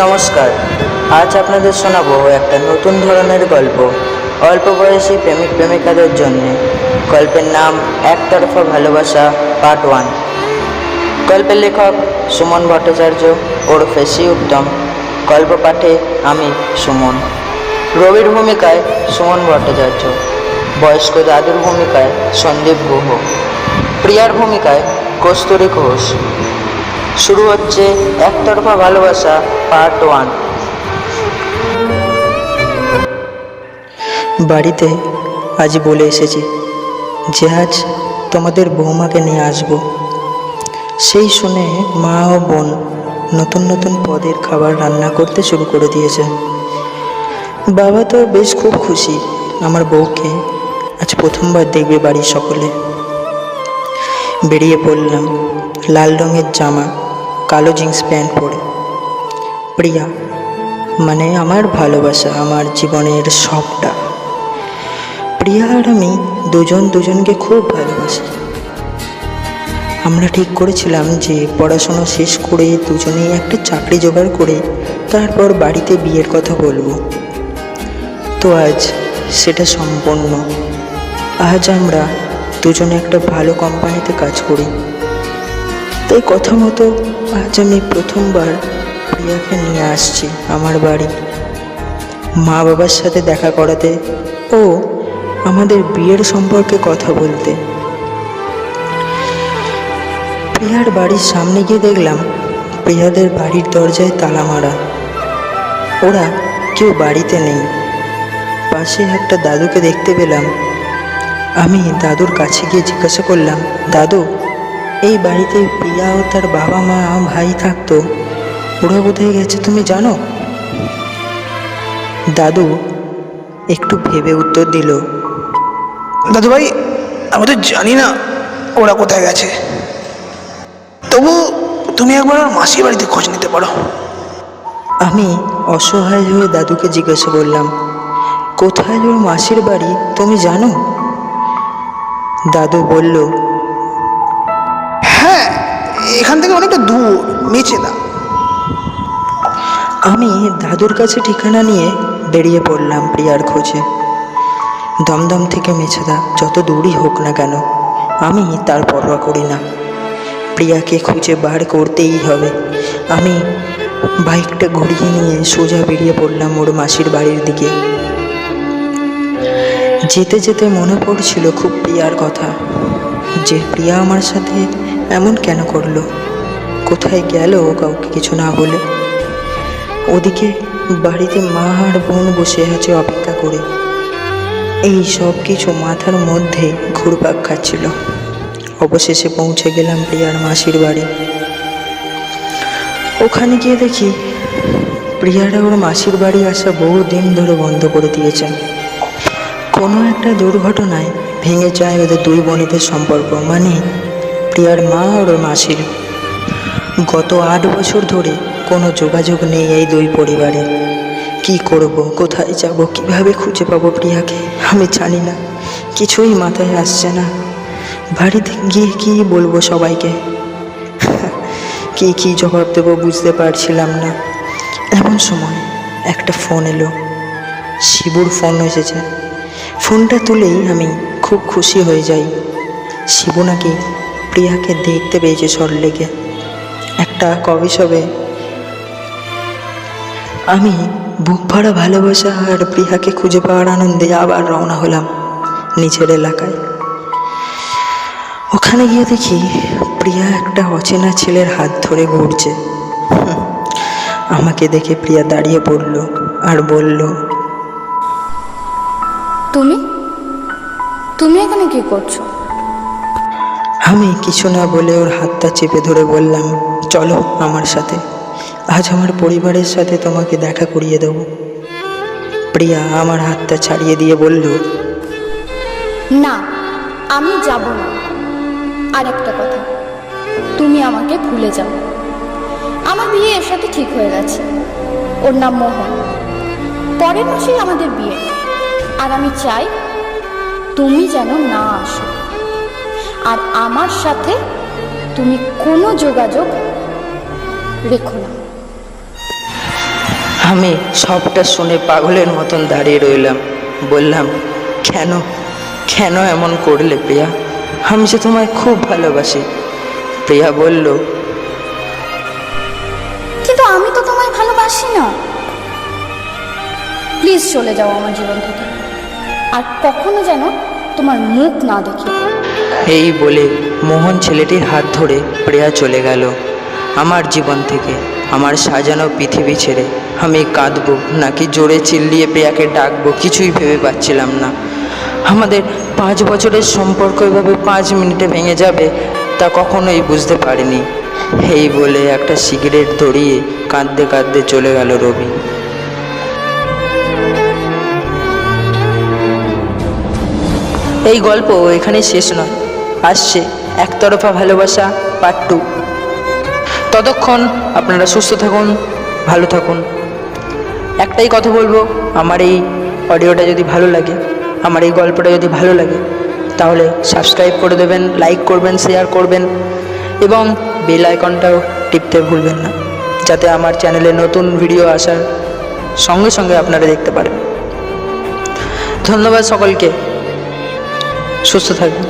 নমস্কার। আজ আপনাদের শোনাবো একটা নতুন ধরনের গল্প, অল্প বয়সী প্রেমিক প্রেমিকাদের জন্যে। গল্পের নাম একতরফা ভালোবাসা পার্ট 1। গল্পের লেখক সুমন ভট্টাচার্য ওরফে সি উত্তম। গল্প পাঠে আমি সুমন। রবির ভূমিকায় সুমন ভট্টাচার্য, বয়স্ক দাদুর ভূমিকায় সন্দীপ গুহ, প্রিয়ার ভূমিকায় কস্তুরী ঘোষ। শুরু হচ্ছে একতরফা ভালোবাসা পার্ট 1। বাড়িতে আজ বলে এসেছি যে আজ তোমাদের বৌমাকে নিয়ে আসব। সেই শুনে মা ও বোন নতুন নতুন পদের খাবার রান্না করতে শুরু করে দিয়েছে। বাবা তো বেশ খুব খুশি, আমার বউকে আজ প্রথমবার দেখবে বাড়ির সকলে। বেরিয়ে পড়লাম লাল রঙের জামা, কালো জিন্স প্যান্ট পরে। প্রিয়া মানে আমার ভালোবাসা, আমার জীবনের সবটা। প্রিয়া আর আমি দুজনকে খুব ভালোবাসি। আমরা ঠিক করেছিলাম যে পড়াশোনা শেষ করে দুজনেই একটা চাকরি জোগাড় করে তারপর বাড়িতে বিয়ের কথা বলবো। তো আজ সেটা সম্পন্ন। আজ আমরা দুজনে একটা ভালো কোম্পানিতে কাজ করি। তাই কথা মতো আজ আমি প্রথমবার প্রিয়াকে নিয়ে আসছি আমার বাড়ি, মা বাবার সাথে দেখা করাতে ও আমাদের বিয়ের সম্পর্কে কথা বলতে। প্রিয়ার বাড়ির সামনে গিয়ে দেখলাম প্রিয়াদের বাড়ির দরজায় তালা মারা। ওরা কেউ বাড়িতে নেই। পাশে একটা দাদুকে দেখতে পেলাম। আমি দাদুর কাছে গিয়ে জিজ্ঞাসা করলাম, দাদু, এই বাড়িতে প্রিয়া ও তার বাবা মা ভাই থাকতো, ওরা কোথায় গেছে তুমি জানো? দাদু একটু ভেবে উত্তর দিল, দাদু ভাই, আমি তো জানি না ওরা কোথায় গেছে। তবু তুমি একবার আমার মাসির বাড়িতে খোঁজ নিতে পারো। আমি অসহায় হয়ে দাদুকে জিজ্ঞাসা করলাম, কোথায় ওর মাসির বাড়ি তুমি জানো? দাদু বলল, হ্যাঁ, এখান থেকে অনেকটা দূর, মেচেদা। আমি দাদুর কাছে ঠিকানা নিয়ে বেরিয়ে পড়লাম প্রিয়ার খোঁজে। দমদম থেকে মেছেদা যত দূরই হোক না কেন, আমি তার পরোয়া করি না। প্রিয়াকে খুঁজে বার করতেই হবে। আমি বাইকটা ঘুরিয়ে নিয়ে সোজা বেরিয়ে পড়লাম ওর মাসির বাড়ির দিকে। যেতে যেতে মনে পড়ছিল খুব প্রিয়ার কথা, যে প্রিয়া আমার সাথে এমন কেন করলো, কোথায় গেল কাউকে কিছু না বলে। ওদিকে বাড়িতে মা আর বোন বসে আছে অপেক্ষা করে। এই সব কিছু মাথার মধ্যে ঘুরপাক খাচ্ছিল। অবশেষে পৌঁছে গেলাম প্রিয়ার মাসির বাড়ি। ওখানে গিয়ে দেখি প্রিয়ারা ওর মাসির বাড়ি আসা বহু দিন ধরে বন্ধ করে দিয়েছেন। কোনো একটা দুর্ঘটনায় ভেঙে যায় ওদের দুই বোনেদের সম্পর্ক, মানে প্রিয়ার মা আর ওর মাসির। গত 8 বছর ধরে কোনো যোগাযোগ নেই এই দুই পরিবারে। কি করব, কোথায় যাব, কিভাবে খুঁজে পাবো প্রিয়াকে আমি জানি না। কিছুই মাথায় আসছে না। বাড়িতে গিয়ে কি বলবো সবাইকে, কি জবাব দেবো বুঝতে পারছিলাম না। এমন সময় একটা ফোন এলো। শিবুর ফোন এসেছে। ফোনটা তুলেই আমি খুব খুশি হয়ে যাই। শিবু নাকি প্রিয়াকে দেখতে পেয়েছে সল্টলেকে একটা কফি শপে। আমি বুক ভরা ভালোবাসা আর প্রিয়াকে খুঁজে পাওয়ার আনন্দে আবার রওনা হলাম নিচের এলাকায়। ওখানে গিয়ে দেখি প্রিয়া একটা অচেনা ছেলের হাত ধরে ঘুরছে। আমাকে দেখে প্রিয়া দাঁড়িয়ে পড়ল আর বলল, তুমি এখানে কি করছো? আমি কিছু না বলে ওর হাতটা চেপে ধরে বললাম, চলো আমার সাথে, আজ আমার পরিবারের সাথে তোমাকে দেখা করিয়ে দেব। প্রিয়া আমার হাতটা ছাড়িয়ে দিয়ে বলল, না, আমি যাব না। আর একটা কথা, তুমি আমাকে ভুলে যাও। আমার বিয়ে এর সাথে ঠিক হয়ে গেছে। ওর নাম মোহন। পরের মাসেই আমাদের বিয়ে। আর আমি চাই তুমি যেন না আসো, আর আমার সাথে তুমি কোনো যোগাযোগ রেখো না। আমি সবটা শুনে পাগলের মতন দাঁড়িয়ে রইলাম। বললাম, কেন কেন এমন করলে প্রিয়া? আমি যে তোমায় খুব ভালোবাসি। প্রিয়া বলল, কিন্তু আমি তো তোমায় ভালোবাসি না। প্লিজ চলে যাও আমার জীবন থেকে, আর কখনো যেন তোমার মুখ না দেখি। এই বলে মোহন ছেলেটির হাত ধরে প্রিয়া চলে গেল আমার জীবন থেকে, আমার সাজানো পৃথিবী ছেড়ে। আমি কাঁদবো নাকি জোরে চিল্লিয়ে প্রিয়াকে ডাকবো কিছুই ভেবে পাচ্ছিলাম না। আমাদের 5 বছরের সম্পর্ক এভাবে 5 মিনিটে ভেঙে যাবে তা কখনোই বুঝতে পারিনি। এই বলে একটা সিগারেট ধরিয়ে কাঁদতে কাঁদতে চলে গেল রবি। এই গল্প এখানেই শেষ নয়, আসছে একতরফা ভালোবাসা পার্ট 2। ততক্ষণ আপনারা সুস্থ থাকুন, ভালো থাকুন। একটাই কথা বলবো, আমার এই অডিওটা যদি ভালো লাগে, আমার এই গল্পটা যদি ভালো লাগে, তাহলে সাবস্ক্রাইব করে দেবেন, লাইক করবেন, শেয়ার করবেন এবং বেল আইকনটাও টিপতে ভুলবেন না, যাতে আমার চ্যানেলে নতুন ভিডিও আসার সঙ্গে সঙ্গে আপনারা দেখতে পারেন। ধন্যবাদ সকলকে, সুস্থ থাকবেন।